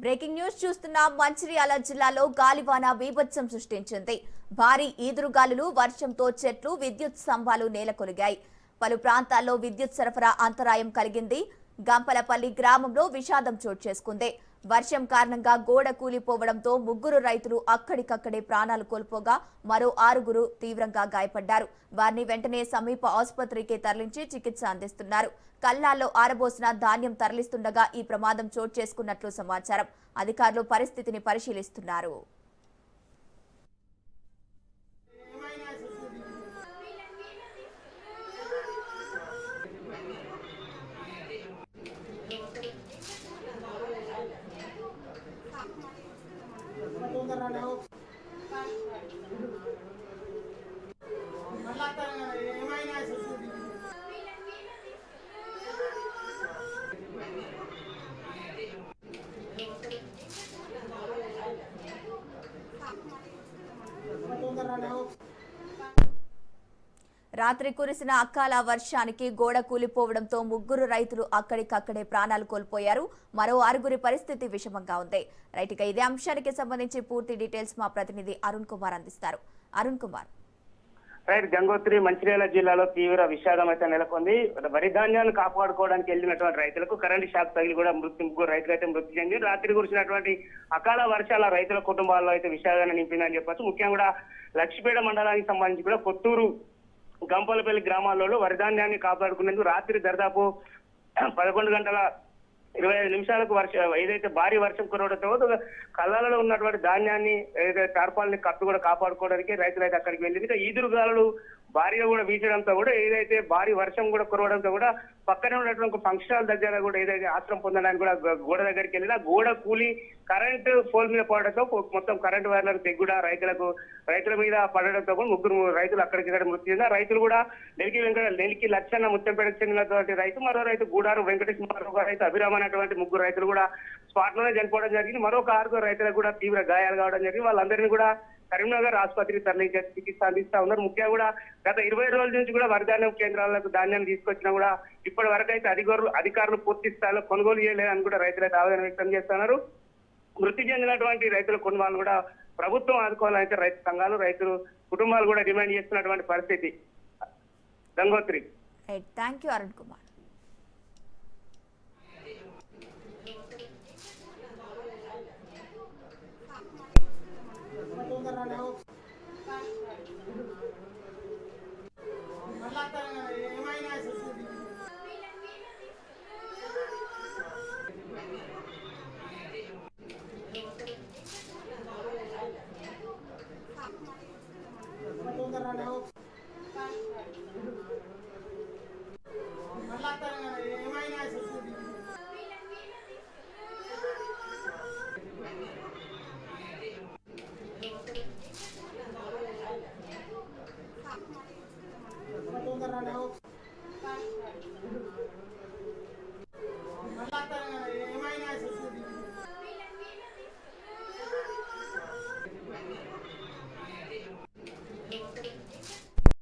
Breaking news చూస్తున్న మంచిర్యాల జిల్లాలో గాలివాన బీభత్సం సృష్టించింది. భారీ ఈదురుగాలులు, వర్షంతో చెట్లు, విద్యుత్ స్తంభాలు నేలకొలిగాయి. పలు ప్రాంతాల్లో విద్యుత్ సరఫరా అంతరాయం కలిగింది. గంపలపల్లి గ్రామంలో విషాదం చోటు చేసుకుంది. వర్షం కారణంగా గోడ కూలిపోవడంతో 3 రైతులు అక్కడికక్కడే ప్రాణాలు కోల్పోగా మరో 6 తీవ్రంగా గాయపడ్డారు. వారిని వెంటనే సమీప ఆసుపత్రికి తరలించి చికిత్స అందిస్తున్నారు. కల్లాల్లో ఆరబోసిన ధాన్యం తరలిస్తుండగా ఈ ప్రమాదం చోటు చేసుకున్నట్లు సమాచారం. అధికారులు పరిస్థితిని పరిశీలిస్తున్నారు. రాత్రి కురిసిన అకాల వర్షానికి గోడ కూలిపోవడంతో 3 రైతులు అక్కడికక్కడే ప్రాణాలు కోల్పోయారు. మరో 6 పరిస్థితి విషమంగా ఉంది. రైట్, ఇక ఇదే అంశానికి సంబంధించి పూర్తి డీటెయిల్స్ మా ప్రతినిధి అరుణ్ కుమార్ అందిస్తారు. అరుణ్ కుమార్. రైట్, గంగోత్రి మంచిర్యాల జిల్లాలో తీవ్ర విషాదం అయితే నెలకొంది. వరి ధాన్యాన్ని కాపాడుకోవడానికి వెళ్ళినటువంటి రైతులకు కరెంటు షాక్ తగిలి కూడా 3 రైతులు అయితే మృతి చెంది రాత్రి కురిసినటువంటి అకాల వర్షాల రైతుల కుటుంబాల్లో అయితే విషాదాన్ని నింపిందని చెప్పొచ్చు. ముఖ్యంగా కూడా లక్ష్మీపేట మండలానికి సంబంధించి కూడా కొత్తూరు, గంపలపల్లి గ్రామాల్లో వరి ధాన్యాన్ని కాపాడుకునేందుకు రాత్రి దాదాపు 11:25 ఏదైతే భారీ వర్షం కురవడంతో కళ్ళాలలో ఉన్నటువంటి ధాన్యాన్ని ఏదైతే టార్పాల్ని కప్పి కూడా కాపాడుకోవడానికి రైతులు అయితే అక్కడికి వెళ్ళింది. ఈదురుగాలు భారీగా కూడా వీచడంతో కూడా ఏదైతే భారీ వర్షం కూడా కురవడంతో కూడా పక్కనే ఉన్నటువంటి ఫంక్షన్ హాల్ దగ్గర కూడా ఏదైతే ఆశ్రమం పొందడానికి కూడా గోడ దగ్గరికి వెళ్ళినా గోడ కూలి కరెంటు పోల్ మీద పడడంతో మొత్తం కరెంటు వైర్లకు తెగ్గుడా రైతుల మీద పడడంతో కూడా 3 రైతులు అక్కడికి మృతి చెందారు. రైతులు కూడా నెలికి లక్షన్న ముత్తంపేటకు చెందినటువంటి రైతు, మరో రైతు గూడారు వెంకటేష్, మరొక రైతు అభిరామ్ అనేటువంటి 3 రైతులు కూడా స్పాట్ లోనే చనిపోవడం జరిగింది. మరొక 6 రైతులకు కూడా తీవ్ర గాయాలు కావడం జరిగింది. వాళ్ళందరినీ కూడా కరీంనగర్ ఆసుపత్రికి తరలించే చికిత్స అందిస్తా ఉన్నారు. ముఖ్యంగా కూడా గత 20 రోజుల నుంచి కూడా వరి ధాన్యం కేంద్రాలకు ధాన్యాన్ని తీసుకొచ్చినా కూడా ఇప్పటి వరకు అయితే అధికారులు పూర్తి స్థాయిలో కొనుగోలు చేయలేదని కూడా రైతులు అయితే ఆవేదన వ్యక్తం చేస్తున్నారు. మృతి చెందినటువంటి రైతుల కుటుంబాలను కూడా ప్రభుత్వం ఆదుకోవాలంటే రైతు సంఘాలు, రైతులు కుటుంబాలు కూడా డిమాండ్ చేస్తున్నటువంటి పరిస్థితి. గంగోత్రి. Thank you Arun Kumar.